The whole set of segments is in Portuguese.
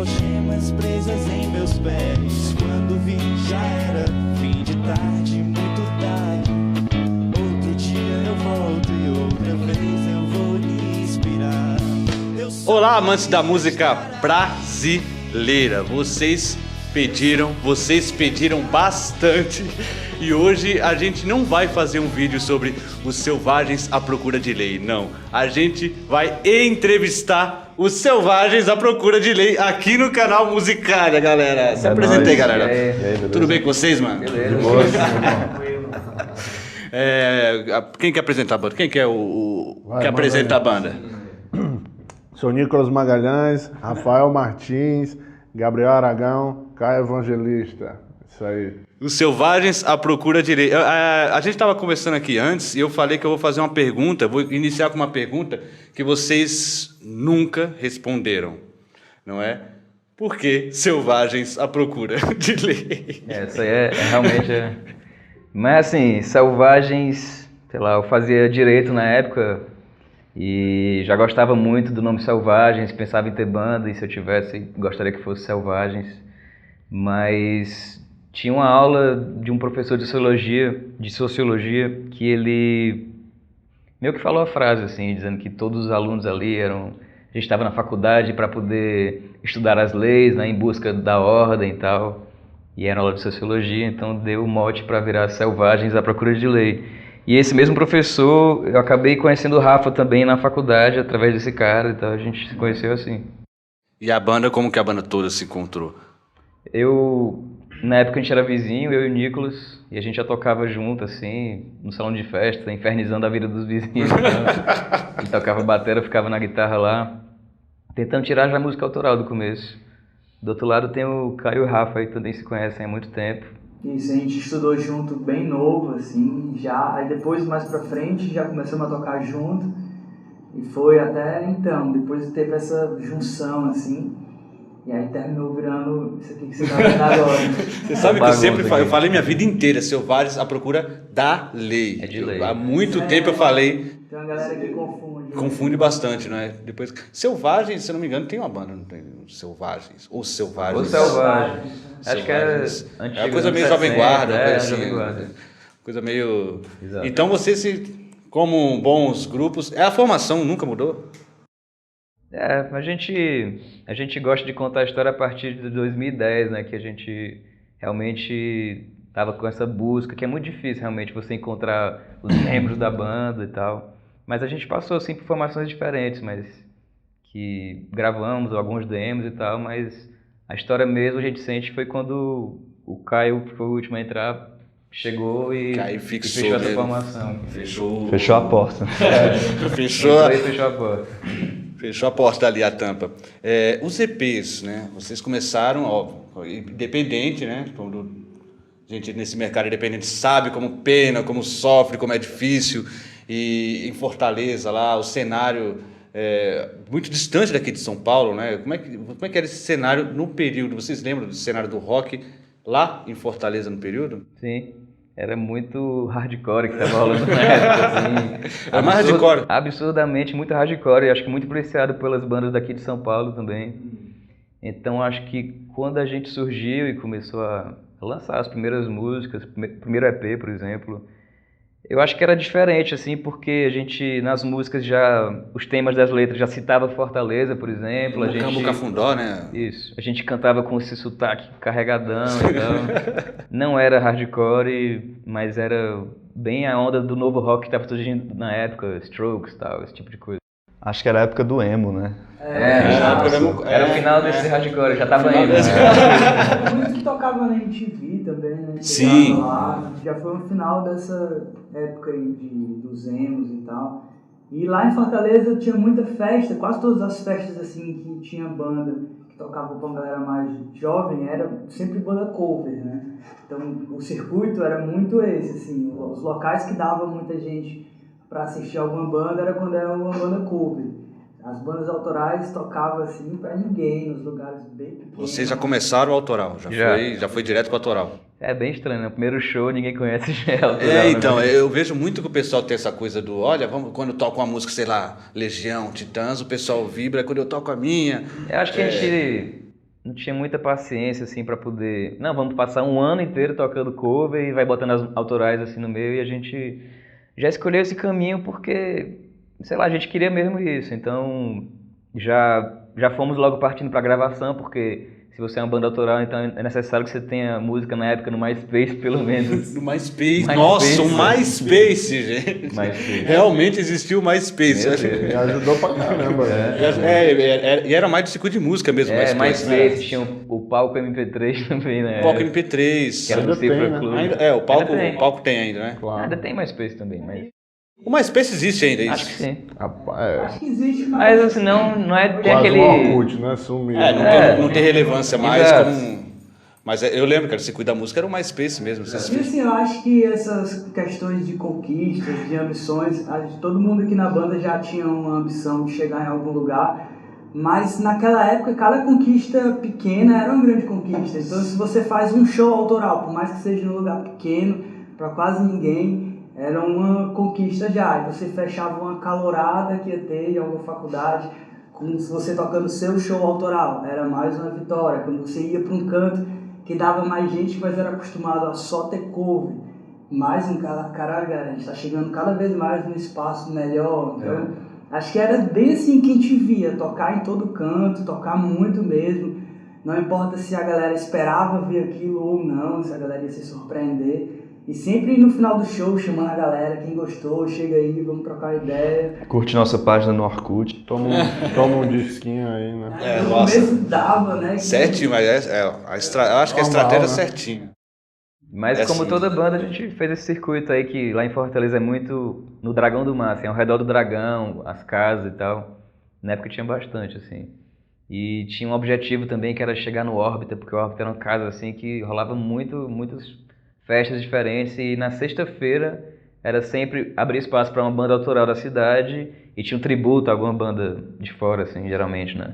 algemas presas em meus pés. Quando vi, já era fim de tarde, muito tarde. Outro dia eu volto e outra vez eu vou lhe inspirar. Olá, amantes da música brasileira. Vocês pediram bastante. E hoje a gente não vai fazer um vídeo sobre os Selvagens à Procura de Lei, não. A gente vai entrevistar os Selvagens à Procura de Lei aqui no canal Musicália, galera. Se apresentei, galera. Tudo bem com vocês, mano? Beleza. Quem quer apresentar a banda? Quem que é que apresenta a banda? Sou Nicolas Magalhães, Rafael Martins, Gabriel Aragão, Caio Evangelista. Isso aí. Os Selvagens à Procura de Lei. A gente estava conversando aqui antes e eu falei que eu vou fazer uma pergunta. Vou iniciar com uma pergunta que vocês nunca responderam, não é? Por que Selvagens à Procura de Lei? Isso aí é realmente... Mas assim, Selvagens, sei lá, eu fazia direito na época e já gostava muito do nome Selvagens, pensava em ter banda e se eu tivesse, gostaria que fosse Selvagens. Mas tinha uma aula de um professor de sociologia, que ele meio que falou a frase assim, dizendo que todos os alunos ali a gente estava na faculdade para poder estudar as leis, né, em busca da ordem e tal, e era aula de sociologia, então deu o mote para virar Selvagens à Procura de Lei. E esse mesmo professor, eu acabei conhecendo o Rafa também na faculdade, através desse cara, então a gente se conheceu assim. E a banda, como que a banda toda se encontrou? Na época a gente era vizinho, eu e o Nicolas, e a gente já tocava junto, assim, no salão de festa, infernizando a vida dos vizinhos. Então, ele tocava bateria, ficava na guitarra lá, tentando tirar já a música autoral do começo. Do outro lado tem o Caio e o Rafa, aí também se conhecem há muito tempo. Isso, a gente estudou junto bem novo, assim, já. Aí depois, mais pra frente, já começamos a tocar junto. E foi até então, depois teve essa junção, assim. E aí terminou virando isso aqui que você tá vendo agora. Você sabe que eu falei minha vida inteira, Selvagens à Procura da Lei. É de lei. Há muito tempo eu falei. Tem uma galera que confunde. Confunde bastante, não é? Depois, Selvagens, se eu não me engano, tem uma banda, não tem? Selvagens. Ou Selvagens. Ou Selvagens. Acho que é antiga. É uma coisa meio 60, Jovem Guarda, coisa assim. Jovem Guarda. Coisa meio... Exato. Então você, como bons grupos... A formação nunca mudou? A gente gosta de contar a história a partir de 2010, né? Que a gente realmente estava com essa busca, que é muito difícil realmente você encontrar os membros da banda e tal. Mas a gente passou assim por formações diferentes, mas que gravamos alguns demos e tal, mas a história mesmo a gente sente foi quando o Caio foi o último a entrar, chegou e fechou essa formação. Fechou a porta. Fechou a porta. Fechou a porta ali, a tampa. Os EPs, né? Vocês começaram, ó, independente, né? Quando a gente nesse mercado independente sabe como pena, como sofre, como é difícil. E em Fortaleza, lá, o cenário muito distante daqui de São Paulo, né? Como é que era esse cenário no período? Vocês lembram do cenário do rock lá em Fortaleza no período? Sim. Era muito hardcore que estava rolando na época, assim. Era mais hardcore? Absurdamente muito hardcore, e acho que muito apreciado pelas bandas daqui de São Paulo também. Então acho que quando a gente surgiu e começou a lançar as primeiras músicas, primeiro EP, por exemplo, eu acho que era diferente, assim, porque a gente, nas músicas, os temas das letras já citava Fortaleza, por exemplo. Campo Cafundó, né? Isso. A gente cantava com esse sotaque carregadão e tal. Não era hardcore, mas era bem a onda do novo rock que estava surgindo na época, Strokes e tal, esse tipo de coisa. Acho que era a época do emo, né? Era o final desse hardcore, já tava indo. Muito que tocava na MTV também, né? Sim. Lá, já foi no final dessa época aí dos emos e tal. E lá em Fortaleza tinha muita festa, quase todas as festas assim que tinha banda, que tocava pra uma galera mais jovem, era sempre banda cover, né? Então o circuito era muito esse, assim, os locais que dava muita gente para assistir alguma banda era quando era uma banda cover. As bandas autorais tocavam assim para ninguém, nos lugares bem pequenos. Vocês já começaram o autoral, já foi direto pro autoral. É bem estranho, né? O primeiro show ninguém conhece autoral. Então, né? Eu vejo muito que o pessoal tem essa coisa do, olha, quando eu toco uma música, sei lá, Legião, Titãs, o pessoal vibra, quando eu toco a minha. Eu acho que a gente não tinha muita paciência, assim, pra poder... Não, vamos passar um ano inteiro tocando cover e vai botando as autorais, assim, no meio, e a gente já escolheu esse caminho porque, sei lá, a gente queria mesmo isso. Então, já fomos logo partindo pra gravação, porque se você é uma banda autoral, então é necessário que você tenha música na época no MySpace, pelo menos. No MySpace. Nossa, o MySpace, gente. MySpace. Realmente existiu o MySpace. E ajudou pra caramba. E era mais de circuito de música mesmo. MySpace, tinha o palco MP3 também, né? O palco MP3. Que era do Ainda tem, Cifra né? Club. O palco tem ainda, né? Claro. Ainda tem MySpace também, mas O MySpace existe ainda, isso? acho que sim. Rapaz, Acho que existe, Mas assim, não é tem quase aquele... um Orkut, né? Sumiu. Não tem relevância mais Exato. como... Mas eu lembro, cara, o circuito da música era o MySpace mesmo. E assim, eu acho que essas questões de conquistas, de ambições, todo mundo aqui na banda já tinha uma ambição de chegar em algum lugar, mas naquela época cada conquista pequena era uma grande conquista. Então se você faz um show autoral, por mais que seja num lugar pequeno, para quase ninguém, era uma conquista já. E você fechava uma calorada que ia ter em alguma faculdade, como se você tocando seu show autoral, era mais uma vitória. Quando você ia para um canto que dava mais gente, mas era acostumado a só ter cover. Mais um caralho, a gente tá chegando cada vez mais num espaço melhor. Então, acho que era bem assim que a gente via, tocar em todo canto, tocar muito mesmo. Não importa se a galera esperava ver aquilo ou não, se a galera ia se surpreender. E sempre no final do show, chamando a galera, quem gostou, chega aí, vamos trocar ideia. Curte nossa página no Orkut. Toma um disquinho aí, né? No nossa. começo dava, né? Certinho, mas eu acho que a estratégia é certinha. Mas É como assim. toda banda, a gente fez esse circuito aí que lá em Fortaleza é muito no Dragão do Mar, assim, ao redor do Dragão, as casas e tal. Na época tinha bastante, assim. E tinha um objetivo também que era chegar no Órbita, porque o Órbita era uma casa assim que rolava muitas festas diferentes, e na sexta-feira era sempre abrir espaço para uma banda autoral da cidade e tinha um tributo a alguma banda de fora, assim, geralmente, né?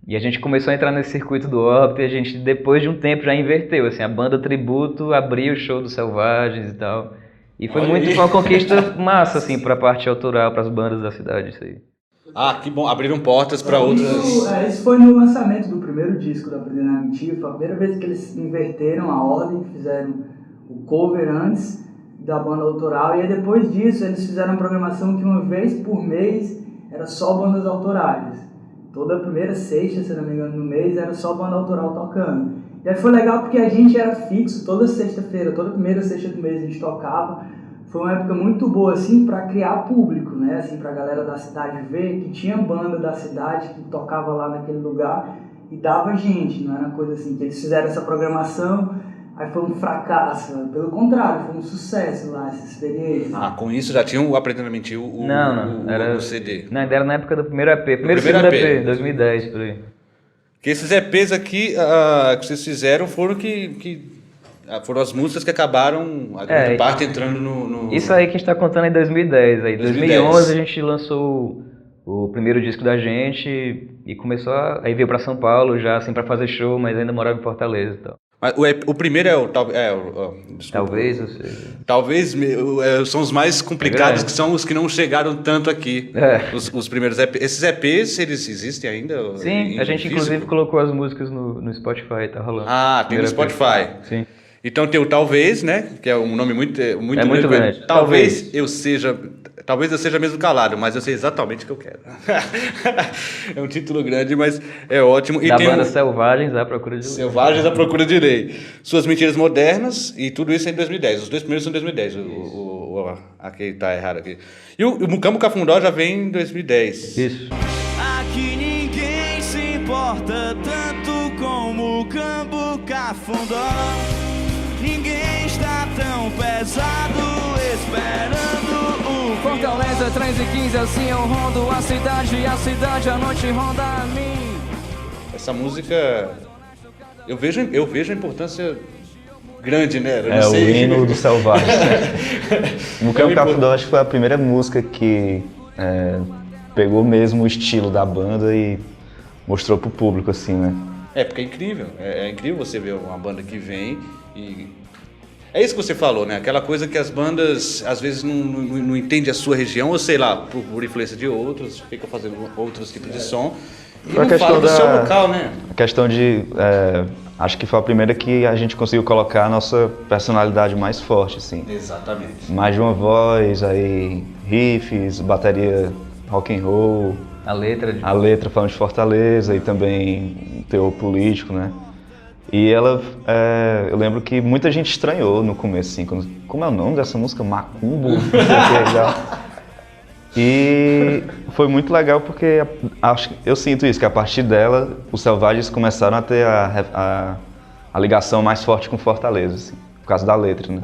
E a gente começou a entrar nesse circuito do Órbita e a gente, depois de um tempo, já inverteu, assim, a banda tributo abria o show dos Selvagens e tal. E foi foi uma conquista massa, assim, pra parte autoral, pras bandas da cidade, isso aí. Ah, que bom, abriram portas para outras... Isso foi no lançamento do primeiro disco da Aprendendo a Mentir, foi a primeira vez que eles inverteram a ordem, fizeram o cover antes da banda autoral, e aí depois disso eles fizeram uma programação que uma vez por mês era só bandas autorais. Toda a primeira sexta, se não me engano, no mês era só banda autoral tocando. E aí foi legal porque a gente era fixo toda sexta-feira, toda primeira sexta do mês a gente tocava. Foi uma época muito boa assim para criar público, né? Assim, para a galera da cidade ver que tinha banda da cidade que tocava lá naquele lugar e dava gente, não era coisa assim que eles fizeram essa programação. Aí foi um fracasso, pelo contrário, foi um sucesso lá, essa experiência. Ah, com isso já tinham o Aprendendo a Mentir, o CD. Não, ainda era na época do primeiro EP, primeiro primeiro segundo EP. EP, 2010, por aí. Que esses EPs aqui que vocês fizeram foram foram as músicas que acabaram, a grande parte entrando no... Isso aí que a gente tá contando é em 2010, aí em 2010. 2011 a gente lançou o primeiro disco da gente e começou aí veio pra São Paulo já, assim, pra fazer show, mas ainda morava em Fortaleza e tal. Mas o primeiro é o... Talvez, ou seja... Talvez são os mais complicados, É. que são os que não chegaram tanto aqui. É. Os primeiros EPs. Esses EPs, eles existem ainda? Sim, a gente físico? inclusive colocou as músicas no Spotify, tá rolando. Ah, tem no Primeiro EP. Spotify. Sim. Então tem o Talvez, né? Que é um nome muito muito grande. Talvez eu seja mesmo calado, mas eu sei exatamente o que eu quero. É um título grande, mas é ótimo. E Da tem banda Selvagens à Procura de Lei. Selvagens à Procura de Lei. Suas Mentiras Modernas, e tudo isso é em 2010. Os dois primeiros são em 2010. Aqui tá errado aqui. E o Mucambo Cafundó já vem em 2010. Isso. Aqui ninguém se importa tanto como o Campo Cafundó. Ninguém está tão pesado esperando o Fortaleza 3 e 15, assim eu rondo a cidade à noite ronda a mim. Essa música, eu vejo a importância grande, né? Eu não É o sei. hino do Selvagem. No Campo Cafundó acho que foi a primeira música que pegou mesmo o estilo da banda e mostrou pro público, assim, né? Porque é incrível. É incrível você ver uma banda que vem e... É isso que você falou, né? Aquela coisa que as bandas às vezes não entendem a sua região, ou sei lá, por influência de outros, ficam fazendo outros tipos de som. E Foi a não questão fala do seu da- local, né? A questão de... acho que foi a primeira que a gente conseguiu colocar a nossa personalidade mais forte, assim. Exatamente. Mais de uma voz, aí riffs, bateria rock and roll, A letra de... a letra falando de Fortaleza e também um teor político, né? E ela, eu lembro que muita gente estranhou no começo, assim, como é o nome dessa música? Macumbo? Não sei o que, legal. E foi muito legal porque eu sinto isso, que a partir dela, os Selvagens começaram a ter a ligação mais forte com Fortaleza, assim, por causa da letra, né?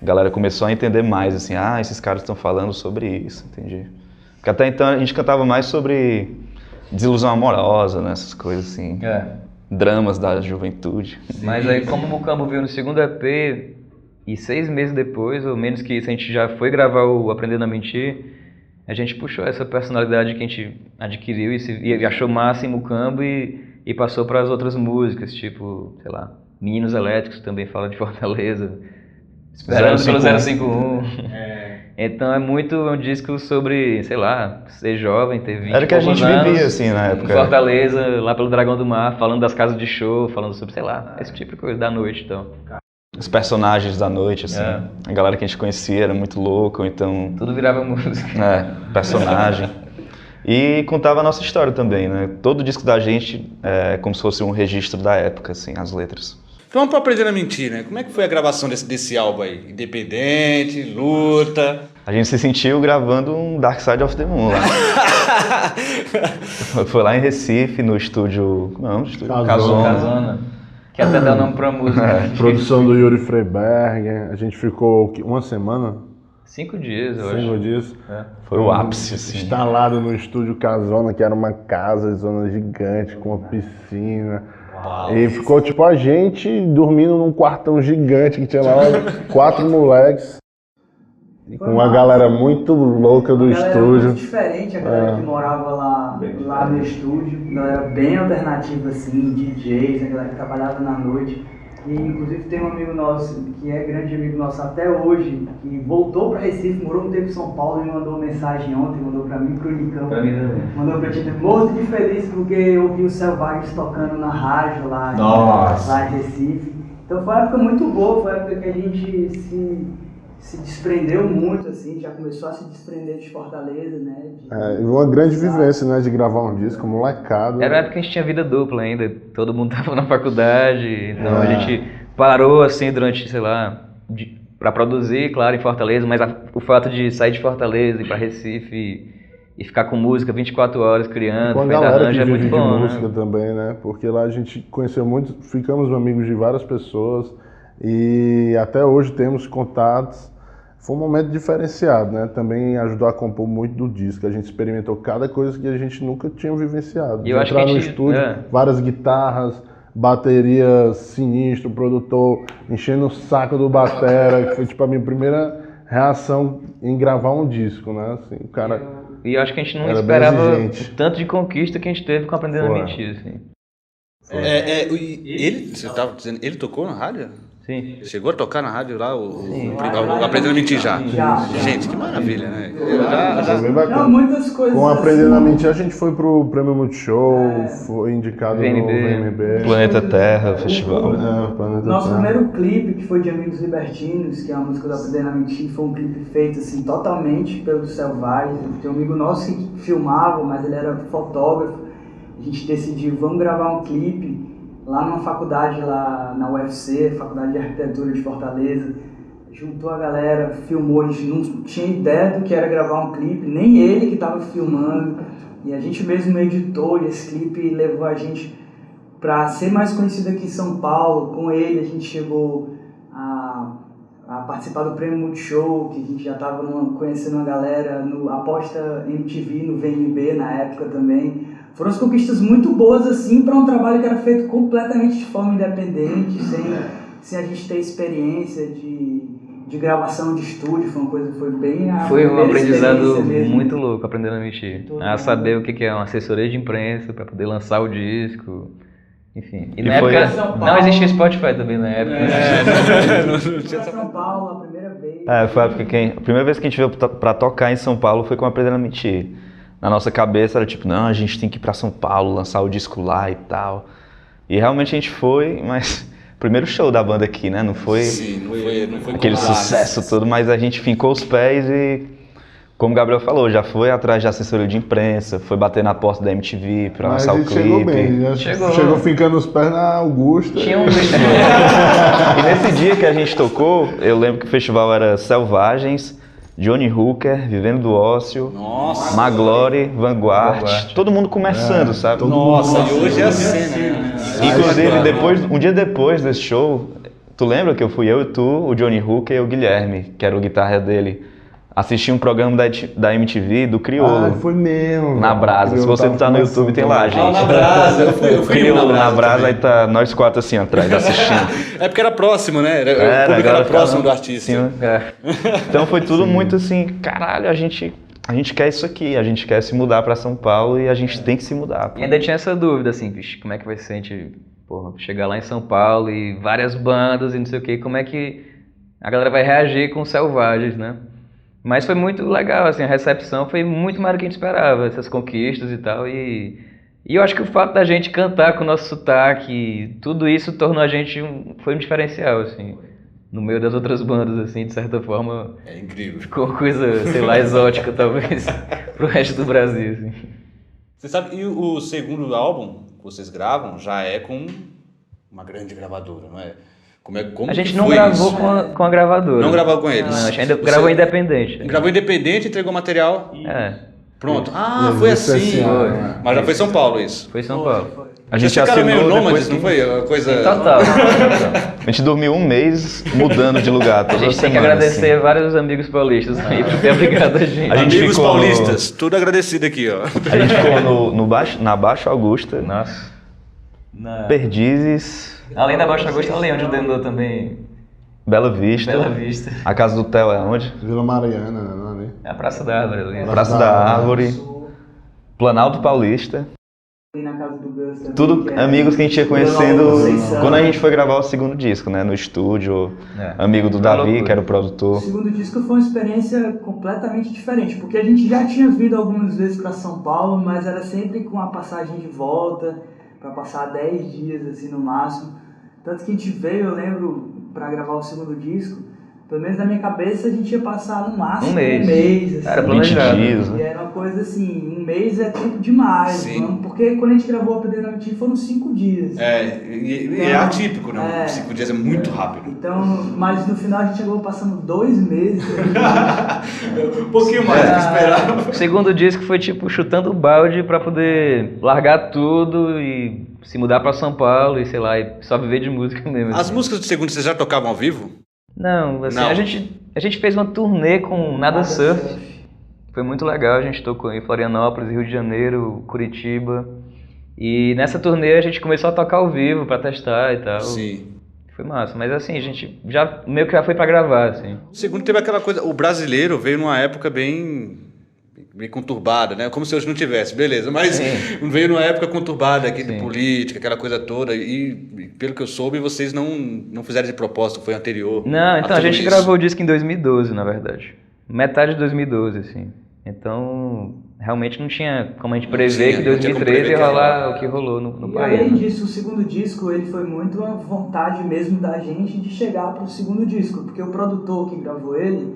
A galera começou a entender mais, assim, esses caras estão falando sobre isso, entendi. Porque até então a gente cantava mais sobre desilusão amorosa, né, essas coisas assim, dramas da juventude. Mas aí, como o Mucambo veio no segundo EP, e 6 meses depois, ou menos que isso, a gente já foi gravar o Aprendendo a Mentir, a gente puxou essa personalidade que a gente adquiriu e achou massa em Mucambo e passou para as outras músicas, tipo, sei lá, Meninos Elétricos também fala de Fortaleza, Esperando pelo 051. Então é muito um disco sobre, sei lá, ser jovem, ter 20 Era o que a gente anos, vivia, assim, na em época. Fortaleza, lá pelo Dragão do Mar, falando das casas de show, falando sobre, sei lá, esse tipo de coisa da noite, então. Os personagens da noite, assim. É. A galera que a gente conhecia era muito louca, então... Tudo virava música. Personagem. E contava a nossa história também, né? Todo disco da gente é como se fosse um registro da época, assim, as letras. Então vamos pra Aprendendo a Mentir, né? Como é que foi a gravação desse álbum aí? Independente, luta... A gente se sentiu gravando um Dark Side of the Moon lá. Foi lá em Recife, no estúdio... Não, estúdio Casona. Casona. Que até dá nome pra música. Produção do Yuri Freiberger. A gente ficou uma semana, 5 dias, eu acho. 5 dias. Foi o ápice, assim. Instalado no estúdio Casona, que era uma casa, zona gigante, com uma piscina. E ficou tipo a gente dormindo num quartão gigante que tinha lá 4 moleques. E com uma galera muito louca do Uma galera estúdio. muito diferente, a galera que morava lá no estúdio, uma galera bem alternativa assim, DJs, a galera que trabalhava na noite. E inclusive tem um amigo nosso, que é grande amigo nosso até hoje, que voltou para Recife, morou um tempo em São Paulo e me mandou uma mensagem ontem, mandou para mim, pro Nicão. Pra mim também. Mandou pra ti, morto de feliz porque eu vi o Selvagens tocando na rádio lá em Recife. Então foi uma época muito boa, foi uma época que a gente se desprendeu muito, assim, já começou a se desprender de Fortaleza, né? Uma grande vivência, né? De gravar um disco, molecado. Era uma época que a gente tinha vida dupla ainda, todo mundo tava na faculdade, então a gente parou assim durante, sei lá, pra produzir, claro, em Fortaleza, mas o fato de sair de Fortaleza, ir pra Recife e ficar com música 24 horas criando, Com a fazendo galera arranjo que é vive muito de bom, música né? também, né? Porque lá a gente conheceu muito, ficamos amigos de várias pessoas e até hoje temos contatos. Foi um momento diferenciado, né? Também ajudou a compor muito do disco. A gente experimentou cada coisa que a gente nunca tinha vivenciado. E eu acho Entrar que a no gente- estúdio, é. várias guitarras, bateria sinistro, produtor enchendo o saco do batera, que foi tipo a minha primeira reação em gravar um disco, né? Assim, o cara... E eu acho que a gente não Era bem esperava exigente. o tanto de conquista que a gente teve com Aprendendo a Foi. Mentir, assim. Você tava dizendo, ele tocou na rádio? Sim. Chegou a tocar na rádio lá, o Aprendendo a Mentir já? Já. Gente, que maravilha, né? Foi bem bacana. Não, muitas coisas. Com Aprendendo a assim, Mentir, a gente foi pro Prêmio Multishow, foi indicado no VMB. VMB. Planeta Terra, festival. Planeta Nosso Terra. primeiro clipe, que foi de Amigos Libertinos, que é a música do Aprendendo a Mentir, foi um clipe feito assim, totalmente pelos Selvagens. Tem um amigo nosso que filmava, mas ele era fotógrafo. A gente decidiu, vamos gravar um clipe lá numa faculdade, lá na UFC, Faculdade de Arquitetura de Fortaleza. Juntou a galera, filmou, a gente não tinha ideia do que era gravar um clipe, nem ele que estava filmando. E a gente mesmo editou, e esse clipe levou a gente para ser mais conhecido aqui em São Paulo. Com ele a gente chegou a participar do Prêmio Multishow, que a gente já estava conhecendo uma galera, no Aposta MTV, no VMB na época também. Foram as conquistas muito boas assim para um trabalho que era feito completamente de forma independente, sem a gente ter experiência de gravação de estúdio. Foi uma coisa, foi bem a Foi um primeira aprendizado experiência mesmo. muito louco, Aprendendo a Mentir. A saber o que é uma assessoria de imprensa para poder lançar o disco, enfim. E na foi- época São Paulo. não existia Spotify também na época. Fui pra São Paulo a primeira vez. Foi a primeira vez que a gente veio pra tocar em São Paulo foi com Aprendendo a Mentir. na nossa cabeça era tipo, não, a gente tem que ir pra São Paulo, lançar o disco lá e tal. E realmente a gente foi, mas primeiro show da banda aqui, né? Não foi, Não foi aquele como lá, sucesso todo, mas a gente fincou os pés e, como o Gabriel falou, já foi atrás de assessoria de imprensa, foi bater na porta da MTV pra Mas lançar o ele chegou clipe. bem, né? Chegou ficando os pés na Augusta. Tinha um... E nesse dia que a gente tocou, eu lembro que o festival era Selvagens, Johnny Hooker, Vivendo do Ócio, Nossa. Maglory, Vanguard, todo mundo começando, sabe? Nossa, e hoje é assim, né? Inclusive, um dia depois desse show, tu lembra que eu fui eu e tu, o Johnny Hooker e o Guilherme, que era o guitarra dele, assistir um programa da MTV do Criolo. Ah, foi mesmo. Na Brasa. Se você botar no YouTube, tem lá, gente. Na Brasa, eu fui Criolo na Brasa, também. aí tá nós 4 assim atrás, assistindo. É porque era próximo, né? O público era próximo do artista. Sim, Então foi tudo muito assim, caralho, a gente quer isso aqui, a gente quer se mudar pra São Paulo e a gente tem que se mudar. E ainda tinha essa dúvida, assim, vixe, como é que vai ser a gente, porra, chegar lá em São Paulo e várias bandas e não sei o quê, como é que a galera vai reagir com Selvagens, né? Mas foi muito legal, assim, a recepção foi muito mais do que a gente esperava, essas conquistas e tal, e eu acho que o fato da gente cantar com o nosso sotaque, tudo isso tornou a gente, foi um diferencial, assim, no meio das outras bandas, assim, de certa forma, É incrível. ficou uma coisa, sei lá, exótica, talvez, pro resto do Brasil, assim. Você sabe, e o segundo álbum que vocês gravam já é com uma grande gravadora, não é? Como A gente que não foi gravou isso? com a gravadora. Não gravou com eles? Não, a gente ainda Você gravou independente. Gravou independente, entregou material, É, pronto. Ah, foi assim. especial, né? Mas já foi São Paulo isso. foi em São Paulo. A gente Vocês ficaram meio assinou nômades, depois não foi? Uma coisa... Total. A gente dormiu um mês mudando de lugar A toda gente tem que semana, agradecer vários amigos paulistas aí por ter obrigado a gente. A gente Amigos ficou paulistas, tudo agradecido aqui, ó. A gente ficou na Baixo Augusta, Nossa. Perdizes, Além da Baixa Augusta, além onde o Demô também, Bela Vista. Bela Vista. A casa do Theo é onde? Vila Mariana, né? Não, ali. É a Praça da Árvore ali. Praça da Árvore, Planalto Paulista. Ali na casa do Gus também, Tudo que é amigos que a gente ia Vila conhecendo Nova Conceição. quando a gente foi gravar o segundo disco, né? No estúdio. É. Amigo do Uma Davi, loucura. que era o O produtor. segundo disco foi uma experiência completamente diferente, porque a gente já tinha vindo algumas vezes para São Paulo, mas era sempre com a passagem de volta, para passar 10 dias assim no máximo. Tanto que a gente veio, eu lembro, para gravar o segundo disco, pelo menos na minha cabeça a gente ia passar no máximo Um mês. assim. Era 20 planejado. dias, E né? era uma coisa assim, um mês é tempo demais, Sim. mano, porque quando a gente gravou a Pedreira Mentira foram 5 dias. E é atípico, né? É. 5 dias é muito rápido. Então, mas no final a gente chegou passando 2 meses. Um pouquinho mais do que esperava. O segundo disco foi tipo chutando o balde pra poder largar tudo e se mudar pra São Paulo e sei lá, e só viver de música mesmo. As assim. músicas do segundo vocês já tocavam ao vivo? Não, assim, Não. A gente fez uma turnê com Nada Surf. Foi muito legal, a gente tocou em Florianópolis, Rio de Janeiro, Curitiba. E nessa turnê a gente começou a tocar ao vivo pra testar e tal. Sim. Foi massa, mas assim, a gente já meio que já foi pra gravar, assim. O segundo teve aquela coisa, o brasileiro veio numa época bem conturbada, né? Como se hoje não tivesse, beleza. Mas veio numa época conturbada aqui de Sim. política, aquela coisa toda. E pelo que eu soube, vocês não fizeram de propósito, foi anterior. Não, então a tudo gente isso. gravou o disco em 2012, na verdade. Metade de 2012, assim. Então, realmente não tinha como a gente prever que não tinha como 2013 ia prever que rolar o que rolou no E país. além né? disso, o segundo disco ele foi muito uma vontade mesmo da gente de chegar pro segundo disco, porque o produtor que gravou ele,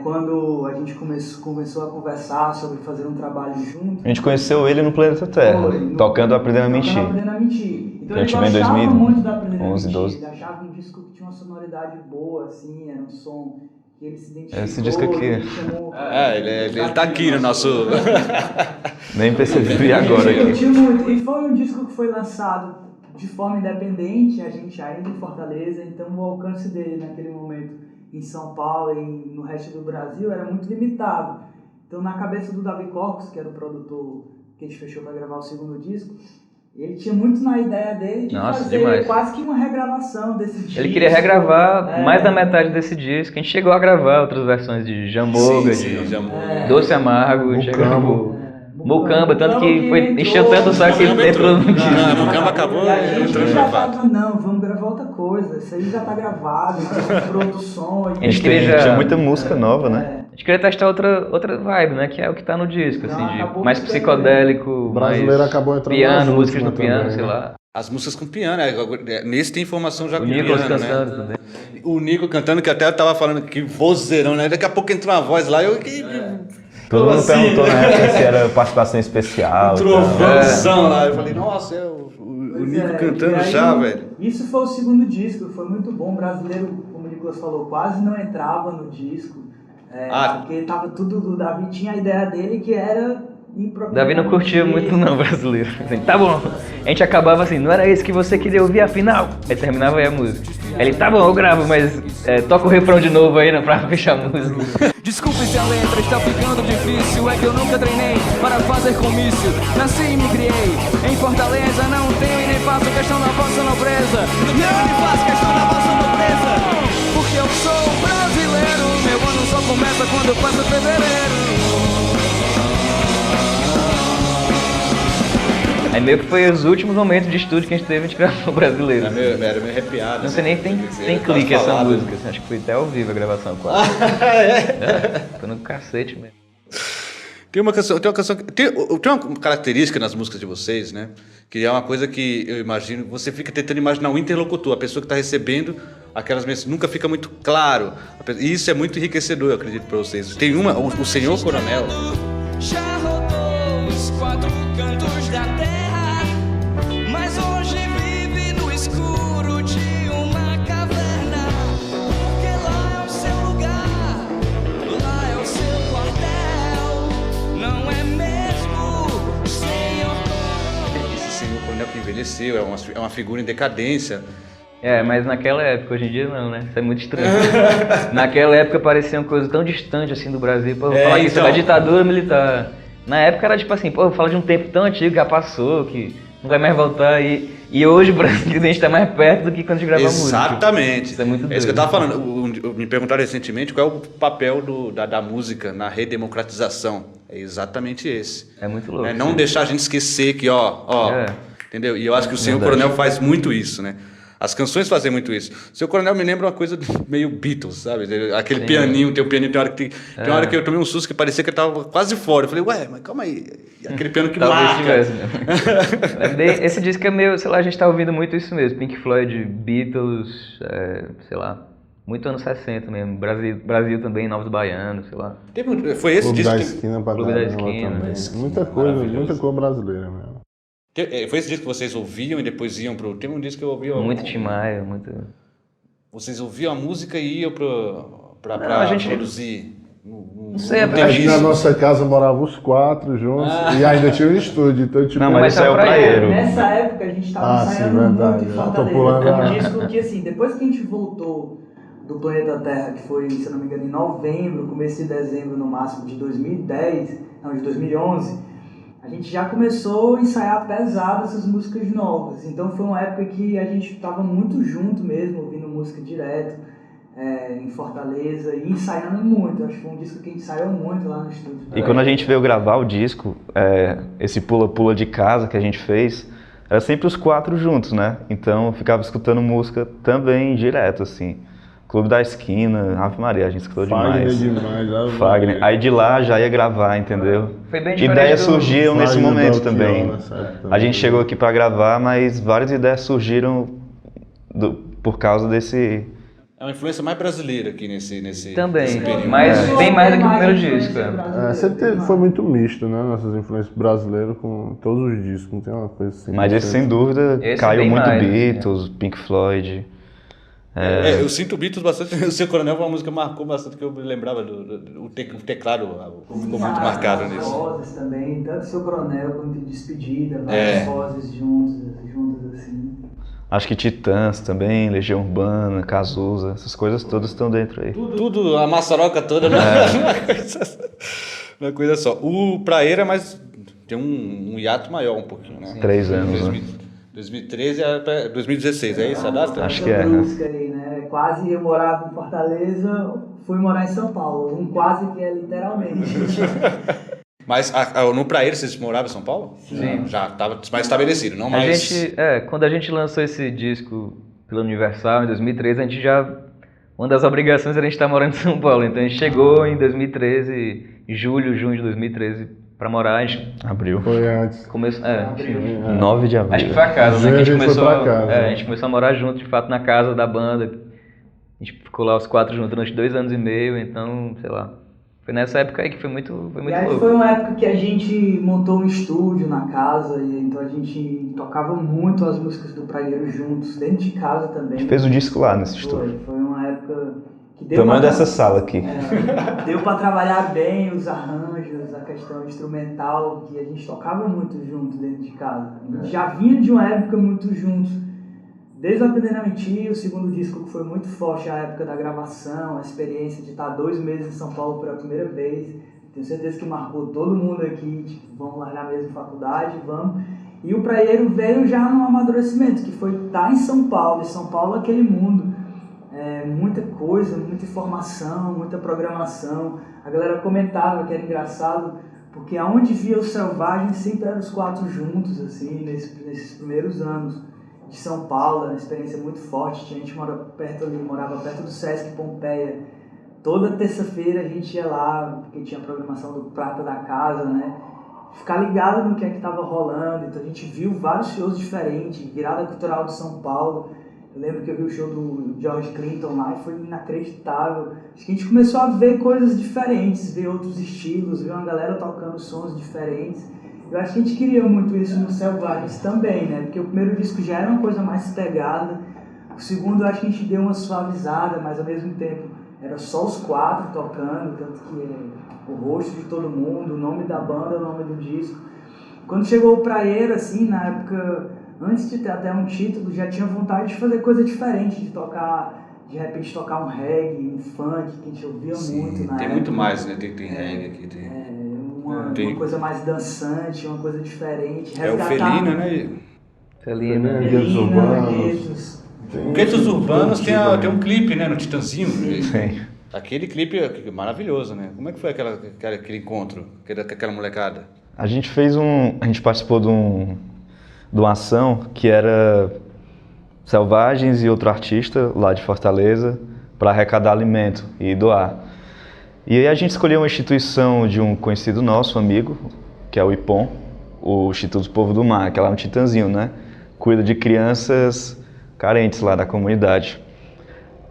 quando a gente começou a conversar sobre fazer um trabalho junto, A gente conheceu ele no Planeta Terra, tocando Aprendendo a Mentir. Aprendendo a Mentir. Então Que a ele gente veio em gostava 2011, muito da Aprendendo a Mentir, 12. ele achava um disco que tinha uma sonoridade boa, assim, era um som que ele se identificou. Esse disco aqui. ele chamou- Ele tá aqui no nosso... Nem percebi agora Eu aqui. curti muito. E foi um disco que foi lançado de forma independente, a gente ainda em Fortaleza, então o alcance dele naquele momento em São Paulo e no resto do Brasil era muito limitado. Então na cabeça do Davi Corpus, que era o produtor que a gente fechou para gravar o segundo disco, ele tinha muito na ideia dele de Nossa, fazer demais. quase que uma regravação desse disco. Ele queria regravar É. mais da metade desse disco. A gente chegou a gravar outras versões de Jamboga, de já morreu. Doce Amargo, a gente gravou. Mocamba, tanto que foi, entrou- encheu tanto o saco que ele entrou no disco. Não, o Camba acabou E a gente entrando já no fato. tava, não, vamos gravar outra coisa, isso aí já tá gravado, produção. A gente queria já- Tinha muita música nova, né? A gente queria testar outra vibe, né? Que é o que tá no disco, assim, de acabou mais ficando, psicodélico, O brasileiro mais acabou entrando piano, nas músicas no últimas piano, também, sei né? lá. As músicas com piano, nesse tem informação já O com Nicolas piano, cantando né? também. O Nico cantando, que até eu tava falando que vozeirão, né? Daqui a pouco entrou uma voz lá, Todo mundo assim? perguntou na época se era participação especial. e tal. trovãozão lá. Eu falei, nossa, o Pois Nico é, cantando e aí, já, velho. Isso foi o segundo disco, foi muito bom. O brasileiro, como o Nicolas falou, quase não entrava no disco. Porque tava tudo. O Davi tinha a ideia dele que era ir pro. O Davi não curtia muito não, brasileiro. Assim, tá bom. A gente acabava assim, não era esse que você queria ouvir afinal? Aí terminava aí a música. Aí ele, tá bom, eu gravo, mas toca o refrão de novo aí, né, pra fechar a música. Desculpe se a letra está ficando difícil. É que eu nunca treinei para fazer comício. Nasci e me criei em Fortaleza. Não tenho e nem faço questão da vossa nobreza. Não tenho e nem faço questão da vossa nobreza. Porque eu sou brasileiro. Meu ano só começa quando eu passo fevereiro. Aí meio que foi os últimos momentos de estúdio que a gente teve, a gente gravou o brasileiro. Era meio arrepiado. Não sei nem tem clique essa música, assim, acho que foi até ao vivo a gravação quase. Foi no cacete mesmo. Tem uma uma característica nas músicas de vocês, né? Que é uma coisa que eu imagino, você fica tentando imaginar um interlocutor, a pessoa que está recebendo aquelas mensagens, nunca fica muito claro. E isso é muito enriquecedor, eu acredito, para vocês. Tem uma, o Senhor Coronel. Já rodou os quatro cantos da terra, mas hoje vive no escuro de uma caverna. Porque lá é o seu lugar, lá é o seu quartel. Não é mesmo, Senhor Coronel? Esse Senhor Coronel que envelheceu, é uma figura em decadência. Mas naquela época, hoje em dia não, né? Isso é muito estranho. Naquela época parecia uma coisa tão distante assim do Brasil. Pô, falar isso da ditadura militar. Na época era tipo assim, pô, fala de um tempo tão antigo que já passou, que não vai mais voltar. E hoje o Brasil a gente tá mais perto do que quando a gente grava a música. Exatamente. Isso é muito doido. É isso que eu tava falando. Me perguntaram recentemente qual é o papel da música na redemocratização. É exatamente esse. É muito louco. Não deixar a gente esquecer que, entendeu? E eu acho que o Senhor Verdade. Coronel faz muito isso, né? As canções fazem muito isso. O Senhor Coronel me lembra uma coisa meio Beatles, sabe? Aquele pianinho, tem hora que tem hora que eu tomei um susto que parecia que ele tava quase fora. Eu falei, ué, mas calma aí. E aquele piano que Talvez marca. tivesse mesmo. Esse disco é meio, sei lá, a gente tá ouvindo muito isso mesmo. Pink Floyd, Beatles, sei lá, muito anos 60 mesmo. Brasil também, Novos Baianos, sei lá. Foi esse Clube disco da que... Esquina pra Clube da caramba Esquina, também. né? Muita coisa brasileira mesmo. Foi esse disco que vocês ouviam e depois iam pro... Tem um disco que eu ouvi... Muito Tim Maia, muito... Vocês ouviam a música e iam pra a gente- produzir? Não sei, Acho que na nossa casa moravam os quatro juntos e ainda tinha um estúdio, então tipo... Não, mas isso é o pra praieiro. Nessa época a gente tava sim, ensaiando verdade. muito em Já tô Fortaleza. pulando Foi um a- disco que, assim, depois que a gente voltou do Planeta Terra, que foi, se eu não me engano, em novembro, começo de dezembro no máximo de 2011, a gente já começou a ensaiar pesado essas músicas novas. Então foi uma época que a gente estava muito junto mesmo, ouvindo música direto em Fortaleza e ensaiando muito. Acho que foi um disco que a gente ensaiou muito lá no estúdio. E quando a gente veio gravar o disco, esse pula-pula de casa que a gente fez, era sempre os quatro juntos, né? Então eu ficava escutando música também direto, assim. Clube da Esquina, Ave Maria, a gente escutou Fagner demais. Ave Fagner. Maria. Aí de lá já ia gravar, entendeu? Foi bem diferente Ideias do- surgiram nesse Fagner, momento Belchior, também. nessa época A gente também. chegou aqui pra gravar, mas várias ideias surgiram por causa desse... É uma influência mais brasileira aqui nesse Também, nesse período. mas bem mais do que o primeiro influência disco. brasileira. Sempre foi muito misto, né? Nossas influências brasileiras com todos os discos, não tem uma coisa assim. Mas esse sem dúvida Esse caiu bem muito mais, Beatles, Pink Floyd. Eu sinto Beatles bastante. O Seu Coronel foi uma música que marcou bastante, que eu me lembrava o teclado ficou muito marcado As nisso. vozes também, tanto Seu Coronel quanto de Despedida, várias vozes juntas assim. Acho que Titãs também, Legião Urbana, Cazuza, essas coisas todas estão dentro aí. Tudo, a maçaroca toda, né? Uma coisa só. O Praeira, mas tem um hiato maior um pouquinho, né? 3 anos, né? 2013 a 2016, é isso a data? Acho Essa que é, né? brusca aí, né? Quase eu morava em Fortaleza, fui morar em São Paulo. Um quase que é literalmente. Mas no Praeira vocês moravam em São Paulo? Sim. Já estava mais estabelecido, não A mais... gente, quando a gente lançou esse disco pela Universal em 2013, a gente já uma das obrigações era a gente estar morando em São Paulo. Então a gente chegou em 2013, junho de 2013, pra morar. A gente Abril. Foi antes. começou, 9 de abril. acho que foi a casa, né? Junho Que a gente foi pra casa. a gente começou a morar junto, de fato, na casa da banda. A gente ficou lá os 4 juntos durante 2 anos e meio, então, sei lá. Foi nessa época aí que foi muito E aí louco. foi uma época que a gente montou um estúdio na casa, e então a gente tocava muito as músicas do Praieiro juntos, dentro de casa também. A gente fez o disco lá nesse estúdio. Foi uma época que deu Tamanho pra- dessa sala aqui. deu pra trabalhar bem os arranjos, a questão instrumental, que a gente tocava muito junto dentro de casa. A gente já vinha de uma época muito juntos. Desde o Aprendendo a Mentir, o segundo disco que foi muito forte, a época da gravação, a experiência de estar 2 meses em São Paulo pela primeira vez. Tenho certeza que marcou todo mundo aqui, tipo, vamos largar mesmo faculdade, vamos. E o Praieiro veio já num amadurecimento, que foi estar em São Paulo, e São Paulo é aquele mundo. Muita coisa, muita informação, muita programação. A galera comentava que era engraçado, porque aonde via os Selvagens sempre eram os 4 juntos, assim, nesses primeiros anos de São Paulo, uma experiência muito forte. A gente morava perto do Sesc Pompeia. Toda terça-feira a gente ia lá, porque tinha a programação do Prata da Casa, né? Ficar ligado no que é que estava rolando. Então a gente viu vários shows diferentes, Virada Cultural de São Paulo. Eu lembro que eu vi o show do George Clinton lá e foi inacreditável. Acho que a gente começou a ver coisas diferentes, ver outros estilos, ver uma galera tocando sons diferentes. Eu acho que a gente queria muito isso no Selvagens também, né? Porque o primeiro disco já era uma coisa mais pegada. O segundo eu acho que a gente deu uma suavizada, mas ao mesmo tempo era só os 4 tocando, tanto que o rosto de todo mundo, o nome da banda, o nome do disco. Quando chegou o Praieiro, assim, na época, antes de ter até um título, já tinha vontade de fazer coisa diferente, de repente tocar um reggae, um funk, que a gente ouvia muito na época. Tem muito mais, né? Tem reggae aqui, tem... Uma coisa mais dançante, uma coisa diferente. É o Felina, né? Felina. Guetos Urbanos. O Guetos Urbanos tem um clipe, né? No Titãzinho. Sim. Aquele clipe é maravilhoso, né? Como é que foi aquele encontro, aquela molecada? A gente participou de uma ação que era Selvagens e outro artista lá de Fortaleza para arrecadar alimento e doar. E aí a gente escolheu uma instituição de um conhecido nosso, amigo, que é o IPOM, o Instituto Povo do Mar, que é lá no Titãzinho, né? Cuida de crianças carentes lá da comunidade.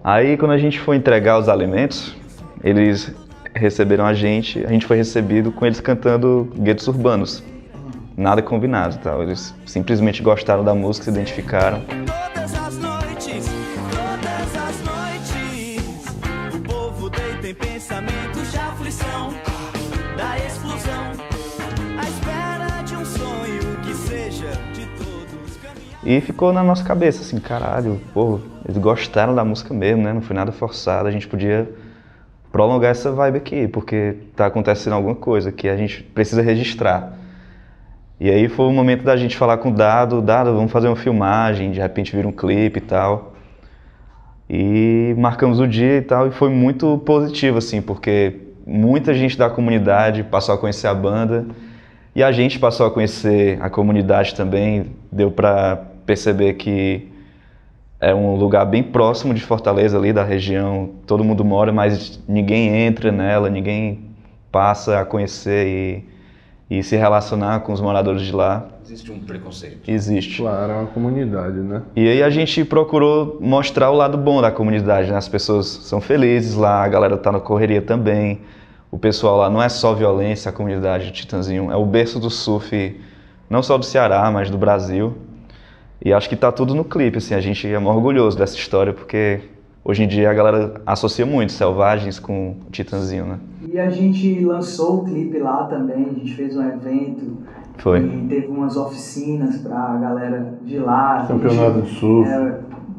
Aí quando a gente foi entregar os alimentos, eles receberam a gente foi recebido com eles cantando Guetos Urbanos. Nada combinado, tal. Eles simplesmente gostaram da música, se identificaram. Todas as noites, o povo deita em pensamentos de aflição, da explosão, à espera de um sonho que seja de todos caminhar. E ficou na nossa cabeça, assim, caralho, pô, eles gostaram da música mesmo, né? Não foi nada forçado, a gente podia prolongar essa vibe aqui, porque tá acontecendo alguma coisa que a gente precisa registrar. E aí foi o momento da gente falar com o Dado, vamos fazer uma filmagem, de repente vir um clipe e tal. E marcamos o dia e tal, e foi muito positivo, assim, porque muita gente da comunidade passou a conhecer a banda, e a gente passou a conhecer a comunidade também, deu pra perceber que é um lugar bem próximo de Fortaleza, ali da região, todo mundo mora, mas ninguém entra nela, ninguém passa a conhecer e se relacionar com os moradores de lá. Existe um preconceito. Existe. Claro, é uma comunidade, né? E aí a gente procurou mostrar o lado bom da comunidade, né? As pessoas são felizes lá, a galera tá na correria também. O pessoal lá não é só violência, a comunidade de Titãzinho, é o berço do surf, não só do Ceará, mas do Brasil. E acho que tá tudo no clipe, assim, a gente é muito orgulhoso dessa história, porque hoje em dia a galera associa muito Selvagens com Titãzinho, né? E a gente lançou o clipe lá também, a gente fez um evento. Foi. E teve umas oficinas pra galera de lá. Campeonato de surf.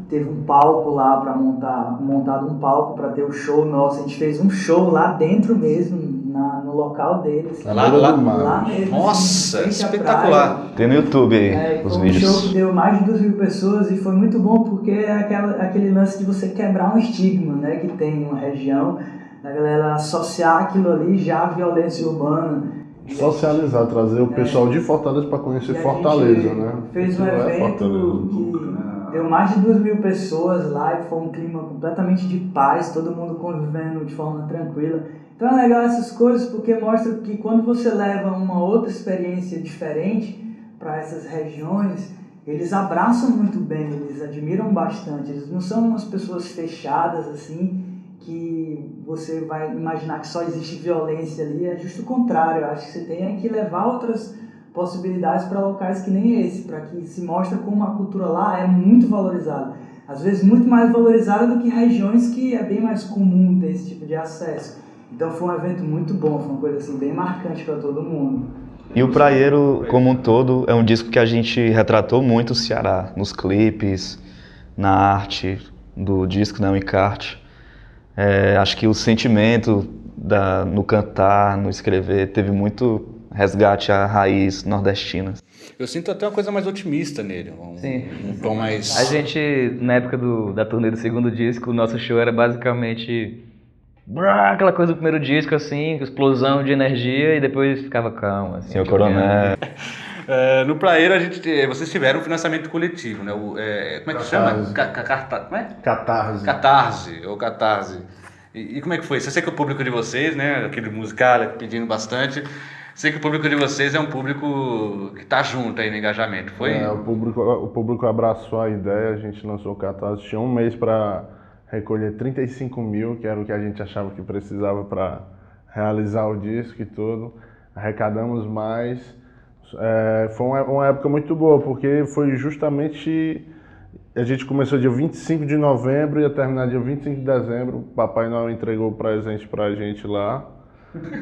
Teve um palco lá para montado um palco para ter o show nosso. A gente fez um show lá dentro mesmo, no local deles. Lá mesmo. Nossa, assim, frente à espetacular. praia. Tem no YouTube aí os foi vídeos. um show que deu mais de 2.000 pessoas e foi muito bom porque é aquele lance de você quebrar um estigma, né, que tem uma região, da galera associar aquilo ali já à violência urbana. socializar, trazer o pessoal de Fortaleza para conhecer E a Fortaleza, gente né? fez um Porque não é evento que deu mais de 2.000 pessoas lá e foi um clima completamente de paz, todo mundo convivendo de forma tranquila. Então é legal essas coisas porque mostra que quando você leva uma outra experiência diferente para essas regiões, eles abraçam muito bem, eles admiram bastante. Eles não são umas pessoas fechadas assim, que você vai imaginar que só existe violência ali. É justo o contrário. Eu acho que você tem que levar outras possibilidades para locais que nem esse, para que se mostre como a cultura lá é muito valorizada. Às vezes muito mais valorizada do que regiões que é bem mais comum ter esse tipo de acesso. Então foi um evento muito bom, foi uma coisa assim bem marcante para todo mundo. E o Praieiro, como um todo, é um disco que a gente retratou muito o Ceará, nos clipes, na arte do disco, né, o encarte. Acho que o sentimento no cantar, no escrever, teve muito resgate à raiz nordestina. Eu sinto até uma coisa mais otimista nele, Sim. um tom mais... A gente, na época da turnê do segundo disco, o nosso show era basicamente aquela coisa do primeiro disco, assim, explosão de energia e depois ficava calmo. Assim, Senhor Coronel. No Praieiro, vocês tiveram um financiamento coletivo, né? Como é que chama? Como é? Catarse. Catarse. E como é que foi? Você sei que o público de vocês, né? Aquele musical pedindo bastante. Sei que o público de vocês é um público que tá junto aí no engajamento. Foi? O público abraçou a ideia, a gente lançou o Catarse. Tinha um mês para recolher 35 mil, que era o que a gente achava que precisava para realizar o disco e tudo. Arrecadamos mais. Foi uma época muito boa, porque foi justamente... A gente começou dia 25 de novembro e ia terminar dia 25 de dezembro. O Papai Noel entregou o presente pra gente lá.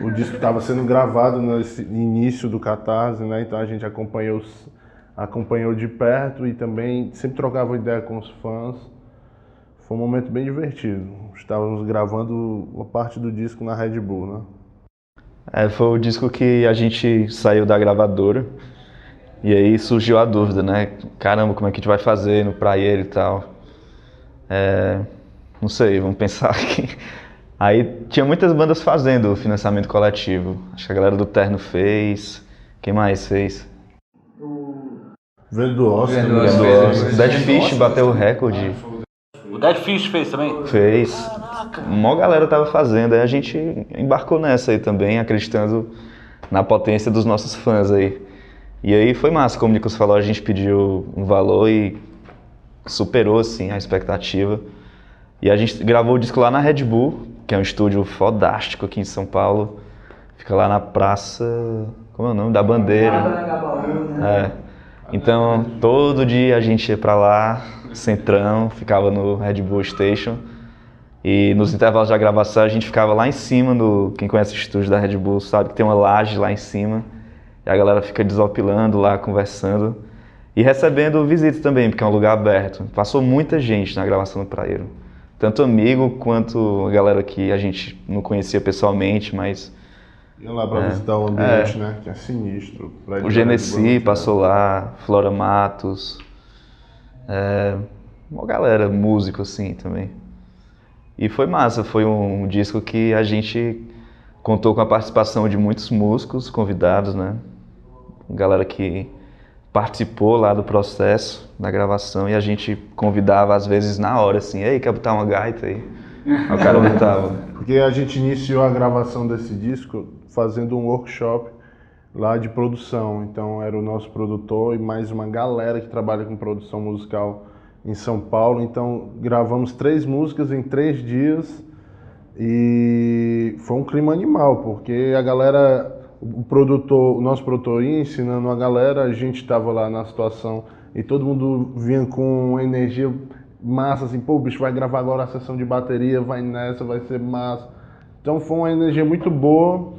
O disco estava sendo gravado no início do Catarse, né? Então a gente acompanhou de perto e também sempre trocava ideia com os fãs. Foi um momento bem divertido. Estávamos gravando uma parte do disco na Red Bull, né? Foi o disco que a gente saiu da gravadora e aí surgiu a dúvida, né? Caramba, como é que a gente vai fazer no Praieiro e tal? Não sei, vamos pensar aqui. Aí tinha muitas bandas fazendo o financiamento coletivo. Acho que a galera do Terno fez. Quem mais fez? Vendo do Oscar. O Dead Fish bateu o recorde. O Dead Fish fez também? Fez. Mó galera tava fazendo, aí a gente embarcou nessa aí também, acreditando na potência dos nossos fãs aí. E aí foi massa, como o Nicolas falou, a gente pediu um valor e superou assim a expectativa. E a gente gravou o disco lá na Red Bull, que é um estúdio fodástico aqui em São Paulo. Fica lá na praça, como é o nome? Da Bandeira. Então todo dia a gente ia pra lá, centrão, ficava no Red Bull Station. E nos intervalos da gravação a gente ficava lá em cima, quem conhece o estúdio da Red Bull sabe que tem uma laje lá em cima. E a galera fica desopilando lá, conversando. E recebendo visitas também, porque é um lugar aberto. Passou muita gente na gravação do Praieiro. Tanto amigo quanto a galera que a gente não conhecia pessoalmente, mas... Ia lá pra visitar o ambiente, né? Que é sinistro. O Genesi passou lá, Flora Matos. Uma galera, músico assim também. E foi massa, foi um disco que a gente contou com a participação de muitos músicos convidados, né? Galera que participou lá do processo da gravação e a gente convidava às vezes na hora, assim, ei, quer botar uma gaita aí? Aí o cara botava. Porque a gente iniciou a gravação desse disco fazendo um workshop lá de produção. Então era o nosso produtor e mais uma galera que trabalha com produção musical em São Paulo. Então gravamos 3 músicas em 3 dias e foi um clima animal, porque a galera, o nosso produtor ia ensinando a galera, a gente estava lá na situação e todo mundo vinha com energia massa, assim, pô, o bicho vai gravar agora a sessão de bateria, vai nessa, vai ser massa. Então foi uma energia muito boa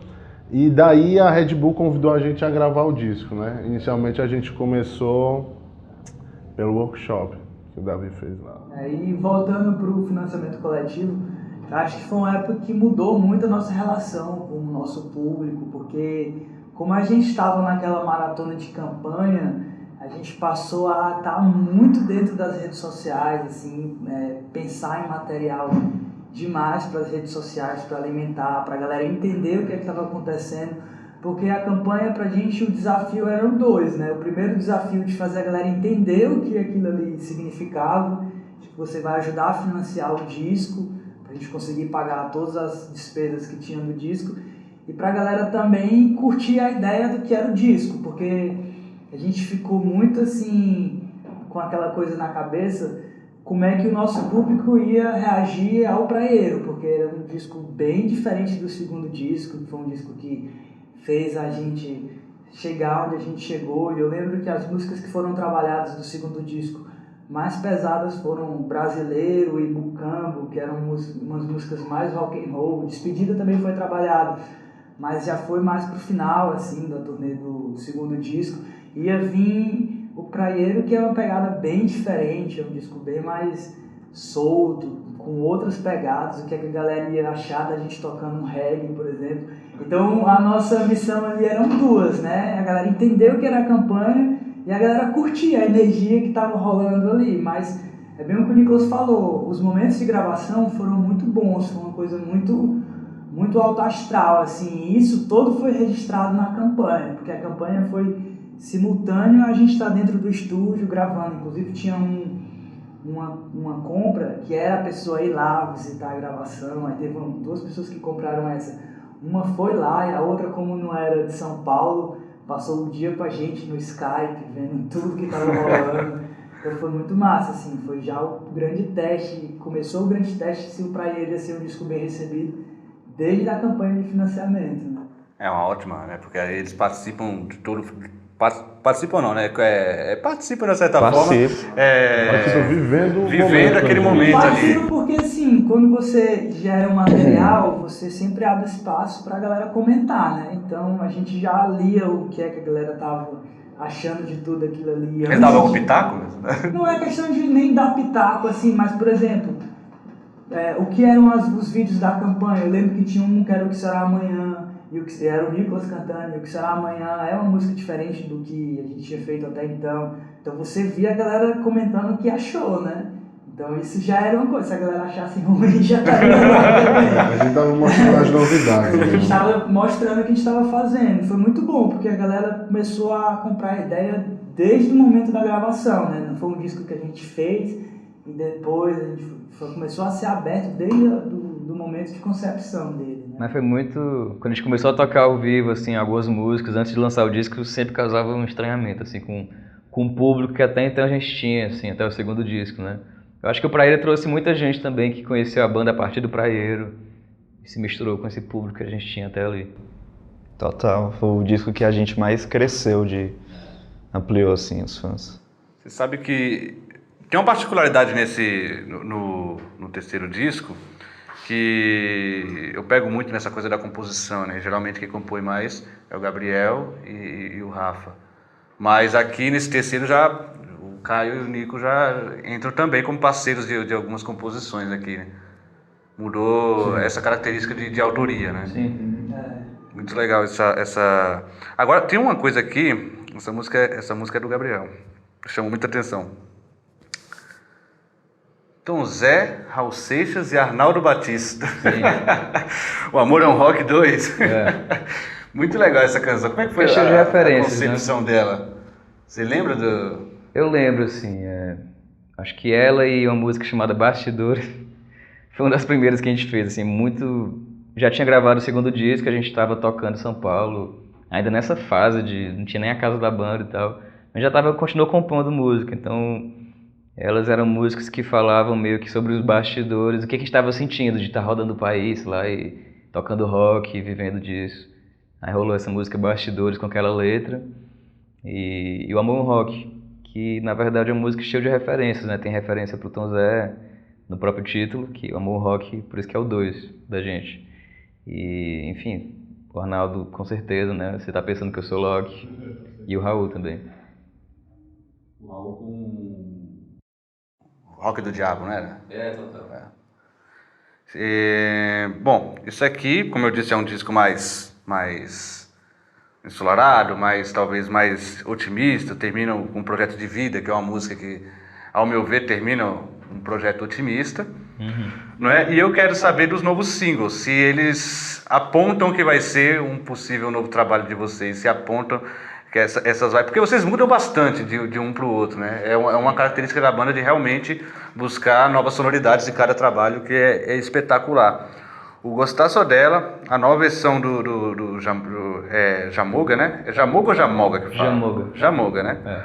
e daí a Red Bull convidou a gente a gravar o disco, né? Inicialmente a gente começou pelo workshop que o Davi fez lá. E voltando para o financiamento coletivo, acho que foi uma época que mudou muito a nossa relação com o nosso público, porque como a gente estava naquela maratona de campanha, a gente passou a estar muito dentro das redes sociais, assim, pensar em material demais para as redes sociais, para alimentar, para a galera entender o que estava acontecendo, porque a campanha pra gente, o desafio eram dois, né? O primeiro desafio de fazer a galera entender o que aquilo ali significava, de que você vai ajudar a financiar o disco, pra gente conseguir pagar todas as despesas que tinha no disco, e pra galera também curtir a ideia do que era o disco, porque a gente ficou muito assim, com aquela coisa na cabeça, como é que o nosso público ia reagir ao Praieiro, porque era um disco bem diferente do segundo disco, foi um disco que fez a gente chegar onde a gente chegou, e eu lembro que as músicas que foram trabalhadas do segundo disco mais pesadas foram Brasileiro e Bucambo, que eram umas músicas mais rock and roll. Despedida também foi trabalhado, mas já foi mais pro final assim da turnê do segundo disco. Ia vir o Praieiro, que é uma pegada bem diferente, é um disco bem mais solto, com outras pegadas, o que a galera ia achar da gente tocando um reggae, por exemplo. Então a nossa missão ali eram duas, né? A galera entender o que era a campanha e a galera curtir a energia que estava rolando ali. Mas é bem o que o Nicolas falou, os momentos de gravação foram muito bons, foi uma coisa muito alto astral, assim, e isso todo foi registrado na campanha, porque a campanha foi simultânea, a gente está dentro do estúdio gravando, inclusive tinha uma compra que era a pessoa ir lá visitar a gravação, aí teve duas pessoas que compraram essa, uma foi lá e a outra, como não era de São Paulo, passou o dia com a gente no Skype, vendo tudo que estava rolando, então foi muito massa, assim, foi já o grande teste, começou o grande teste se o Praieiro ia ser um disco bem recebido, desde a campanha de financiamento, né? É uma ótima, né? Porque aí eles participam de todo... Participam não, né? Participam de certa forma. Participam vivendo aquele momento ali. Participam porque, assim, quando você gera um material, você sempre abre espaço pra galera comentar, né? Então, a gente já lia o que é que a galera tava achando de tudo aquilo ali. Eles davam um pitaco? Não é questão de nem dar pitaco, assim, mas, por exemplo... o que eram os vídeos da campanha? Eu lembro que tinha um que era O Que Será Amanhã, e o que era o Nicolas cantando, e O Que Será Amanhã é uma música diferente do que a gente tinha feito até então. Então você via a galera comentando o que achou, né? Então isso já era uma coisa, se a galera achasse ruim, já estaria lá também. A gente tava mostrando as novidades. A gente estava mostrando o que a gente estava fazendo. Foi muito bom, porque a galera começou a comprar a ideia desde o momento da gravação, né? Não foi um disco que a gente fez e depois a gente começou a ser aberto desde do momento de concepção dele, né? Mas foi muito... Quando a gente começou a tocar ao vivo, assim, algumas músicas, antes de lançar o disco, sempre causava um estranhamento, assim, com o público que até então a gente tinha, assim, até o segundo disco, né? Eu acho que o Praieiro trouxe muita gente também que conheceu a banda a partir do Praieiro e se misturou com esse público que a gente tinha até ali. Total, foi o disco que a gente mais cresceu, ampliou, assim, os fãs. Você sabe que tem uma particularidade no terceiro disco, que eu pego muito nessa coisa da composição, né? Geralmente quem compõe mais é o Gabriel e o Rafa. Mas aqui nesse terceiro já o Caio e o Nico já entram também como parceiros de algumas composições aqui, né? Mudou essa característica de autoria, né? Sim. Muito legal essa... Agora tem uma coisa aqui, essa música é do Gabriel, chamou muita atenção. Tom Zé, Raul Seixas e Arnaldo Batista. O Amor é um Rock 2. Muito legal essa canção. Como é que foi a concepção dela? Você lembra do... Eu lembro, assim, acho que ela e uma música chamada Bastidores foi uma das primeiras que a gente fez, assim, muito... Já tinha gravado o segundo disco, a gente estava tocando em São Paulo, ainda nessa fase não tinha nem a casa da banda e tal, mas continuou compondo música, então... Elas eram músicas que falavam meio que sobre os bastidores, o que a gente estava sentindo de estar rodando o país lá e tocando rock e vivendo disso. Aí rolou essa música Bastidores com aquela letra e o Amor Rock, que na verdade é uma música cheia de referências, né? Tem referência pro Tom Zé no próprio título, que o Amor Rock, por isso que é o 2 da gente. E, enfim, o Arnaldo com certeza, né? Você tá pensando que eu sou Loki. E o Raul também. O Raul com... Rock do Diabo, não era? Total. Bom, isso aqui, como eu disse, é um disco mais ensolarado, talvez mais otimista, termina com um projeto de vida, que é uma música que, ao meu ver, termina um projeto otimista. Não é? E eu quero saber dos novos singles, se eles apontam que vai ser um possível novo trabalho de vocês, se apontam que essas vai... Porque vocês mudam bastante de um para o outro, né? É uma característica da banda de realmente buscar novas sonoridades de cada trabalho, que é espetacular. O Gostar Só Dela, a nova versão do Jamoga, né? É Jamoga ou Jamoga que fala? Jamoga. Jamoga, né?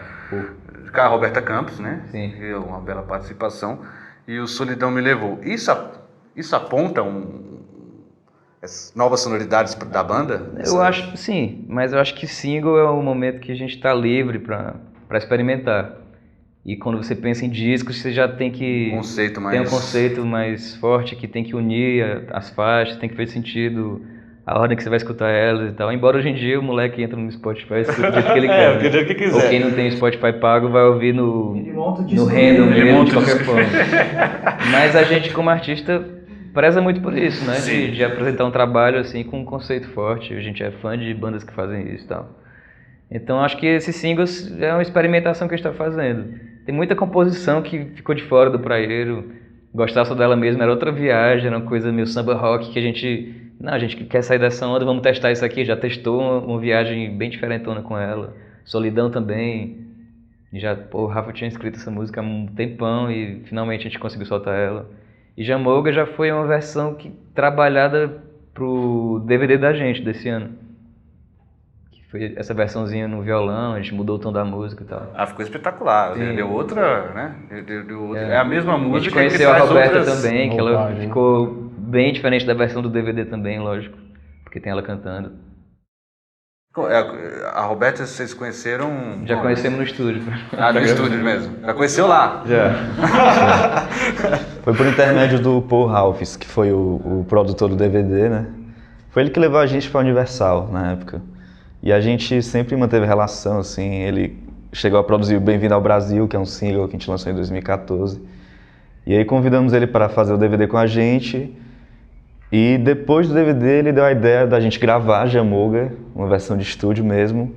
Com a Roberta Campos, né? Sim. E uma bela participação. E o Solidão Me Levou. Isso aponta as novas sonoridades da banda? Eu acho, sim, mas eu acho que single é o momento que a gente está livre para experimentar. E quando você pensa em discos, você já tem que... Tem um conceito mais forte que tem que unir as faixas, tem que fazer sentido a ordem que você vai escutar elas e tal. Embora hoje em dia o moleque entra no Spotify e escuta do jeito que ele quer. Do jeito que quiser. Ou quem não tem Spotify pago vai ouvir no disco random dele. mesmo, de qualquer forma. Mas a gente como artista preza muito por isso, né? De apresentar um trabalho assim com um conceito forte. A gente é fã de bandas que fazem isso e tal. Então acho que esses singles é uma experimentação que a gente está fazendo. Tem muita composição que ficou de fora do praieiro. Gostar Só Dela mesmo era outra viagem, era uma coisa meio samba rock que a gente quer sair dessa onda, vamos testar isso aqui. Já testou uma viagem bem diferentona com ela. Solidão também. O Rafa tinha escrito essa música há um tempão e finalmente a gente conseguiu soltar ela. E Jamoga já foi uma versão trabalhada pro DVD da gente desse ano. Que foi essa versãozinha no violão, a gente mudou o tom da música e tal. Ficou espetacular. Deu outra, né? É a mesma música. A gente conheceu a Roberta também, que ela Montagem. ficou bem diferente da versão do DVD também, lógico. Porque tem ela cantando. A Roberta, vocês conheceram... Já conhecemos no estúdio. No estúdio mesmo. Já conheceu lá? Já. Foi por intermédio do Paul Ralphs, que foi o produtor do DVD, né? Foi ele que levou a gente para a Universal na época. E a gente sempre manteve relação, assim. Ele chegou a produzir o Bem-vindo ao Brasil, que é um single que a gente lançou em 2014. E aí convidamos ele para fazer o DVD com a gente. E depois do DVD ele deu a ideia da gente gravar Jamoga, uma versão de estúdio mesmo,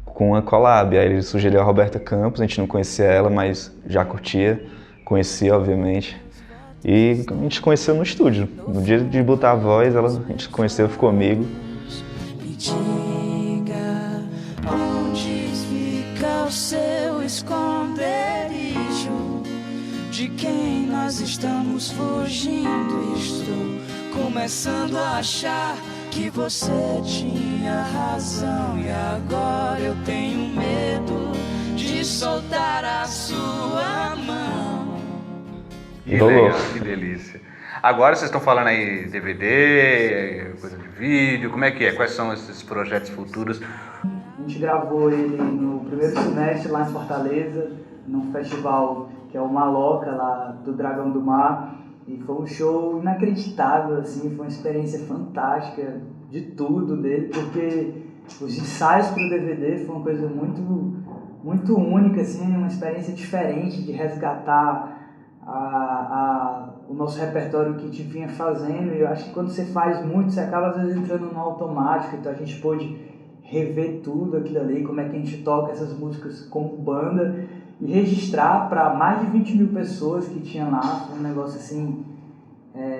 com uma collab. Aí ele sugeriu a Roberta Campos, a gente não conhecia ela, mas já curtia, conhecia obviamente. E a gente conheceu no estúdio. No dia de botar a voz, a gente conheceu, ficou amigo. Me diga onde fica o seu esconderijo, de quem nós estamos fugindo. Estou começando a achar que você tinha razão e agora eu tenho medo de soltar a sua mão. Que legal, que delícia. Agora vocês estão falando aí DVD, coisa de vídeo, como é que é? Quais são esses projetos futuros? A gente gravou ele no primeiro semestre lá em Fortaleza, num festival que é o Maloca, lá do Dragão do Mar. E foi um show inacreditável, assim, foi uma experiência fantástica de tudo dele, porque os ensaios para o DVD foi uma coisa muito única, assim, uma experiência diferente de resgatar o nosso repertório que a gente vinha fazendo. E eu acho que quando você faz muito, você acaba às vezes entrando no automático, então a gente pôde rever tudo aquilo ali, como é que a gente toca essas músicas como banda, e registrar para mais de 20 mil pessoas que tinha lá. Foi um negócio assim,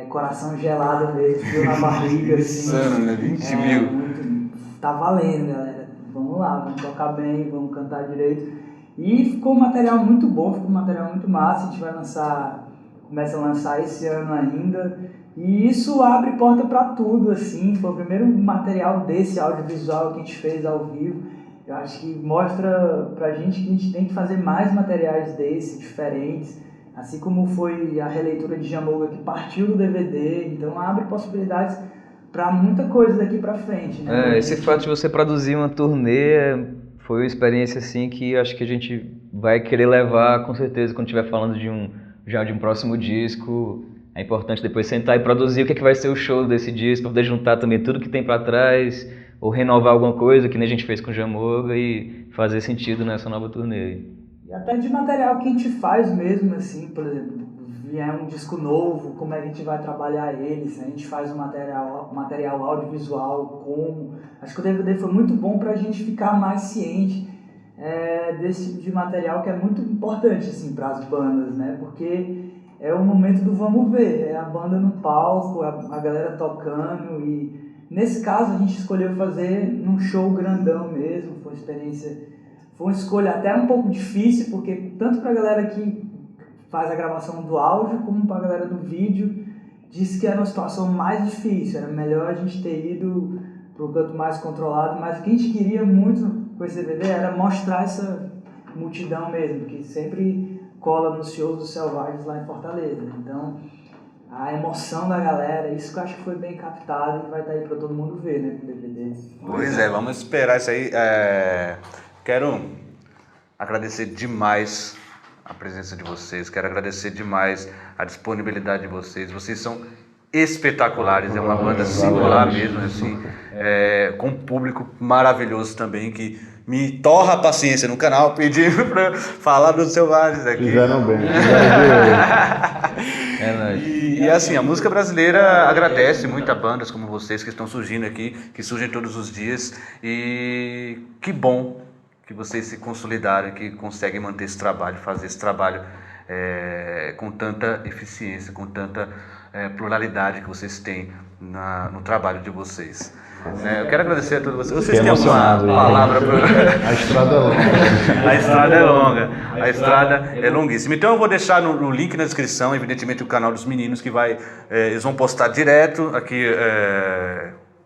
coração gelado mesmo, frio na barriga, assim. Insano, né? 20 mil. Tá valendo, galera. Vamos lá, vamos tocar bem, vamos cantar direito. E ficou um material muito bom, ficou um material muito massa. A gente começa a lançar esse ano ainda. E isso abre porta para tudo, assim. Foi o primeiro material desse audiovisual que a gente fez ao vivo. Eu acho que mostra pra gente que a gente tem que fazer mais materiais desses, diferentes, assim como foi a releitura de Jamoga que partiu do DVD, então abre possibilidades para muita coisa daqui para frente, né? Esse fato de você produzir uma turnê foi uma experiência assim que acho que a gente vai querer levar com certeza quando estiver falando de um próximo disco. É importante depois sentar e produzir o que vai ser o show desse disco, para poder juntar também tudo que tem para trás, ou renovar alguma coisa, que nem a gente fez com o Jamoga, e fazer sentido nessa nova turnê. E até de material que a gente faz mesmo, assim, por exemplo, vier um disco novo, como é que a gente vai trabalhar ele, se a gente faz um material audiovisual, como... Acho que o DVD foi muito bom pra gente ficar mais ciente desse tipo de material que é muito importante, assim, para as bandas, né? Porque é o momento do vamos ver, é a banda no palco, a galera tocando, e nesse caso a gente escolheu fazer num show grandão mesmo, foi uma experiência, foi uma escolha até um pouco difícil, porque tanto pra galera que faz a gravação do áudio, como pra galera do vídeo, disse que era uma situação mais difícil, era melhor a gente ter ido pro canto mais controlado, mas o que a gente queria muito com esse DVD era mostrar essa multidão mesmo, que sempre cola nos shows dos Selvagens lá em Fortaleza. Então, a emoção da galera, isso que eu acho que foi bem captado e vai estar aí pra todo mundo ver, né, com o DVD. Pois é, vamos esperar isso aí. Quero agradecer demais a presença de vocês, quero agradecer demais a disponibilidade de vocês. Vocês são espetaculares, é uma banda singular mesmo, assim, com um público maravilhoso também, que me torra a paciência no canal, pedindo pra falar dos Selvagens aqui. Fizeram bem. E assim, a música brasileira agradece muito a bandas como vocês que estão surgindo aqui, que surgem todos os dias, e que bom que vocês se consolidaram, que conseguem manter esse trabalho, fazer esse trabalho com tanta eficiência, com tanta pluralidade que vocês têm no trabalho de vocês. Eu quero agradecer a todos vocês. Vocês têm alguma palavra para... A estrada é longa. A estrada é longa, a estrada é longuíssima. Então eu vou deixar no link na descrição, evidentemente, o canal dos meninos, que eles vão postar direto aqui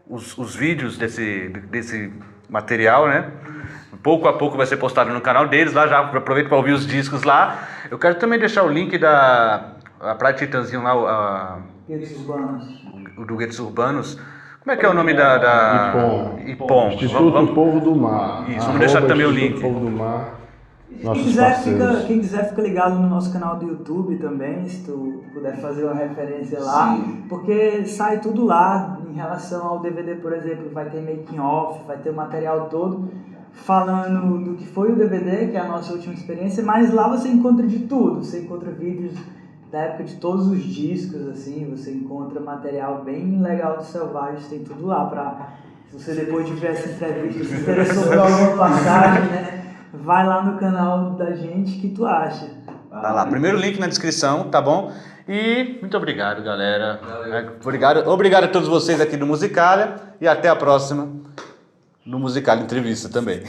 os vídeos desse material, né? Pouco a pouco vai ser postado no canal deles, lá já aproveito para ouvir os discos lá. Eu quero também deixar o link da Praia de Titãzinho lá, Guetos Urbanos. do Guetos Urbanos. Como é que é o nome da... IPOM. Instituto Povo do Mar. Isso, vamos deixar também o link. Instituto Povo do Mar. Quem quiser fica ligado no nosso canal do YouTube também, se tu puder fazer uma referência lá, porque sai tudo lá em relação ao DVD, por exemplo, vai ter making off, vai ter o material todo falando do que foi o DVD, que é a nossa última experiência, mas lá você encontra de tudo, você encontra vídeos da época de todos os discos, assim, você encontra material bem legal dos Selvagens, tem tudo lá pra, se você depois de ver essa entrevista se interessou por alguma passagem, né? Vai lá no canal da gente que tu acha. Tá lá, primeiro link na descrição, tá bom? E muito obrigado, galera. Obrigado a todos vocês aqui do Musicalia e até a próxima no Musicalia Entrevista também.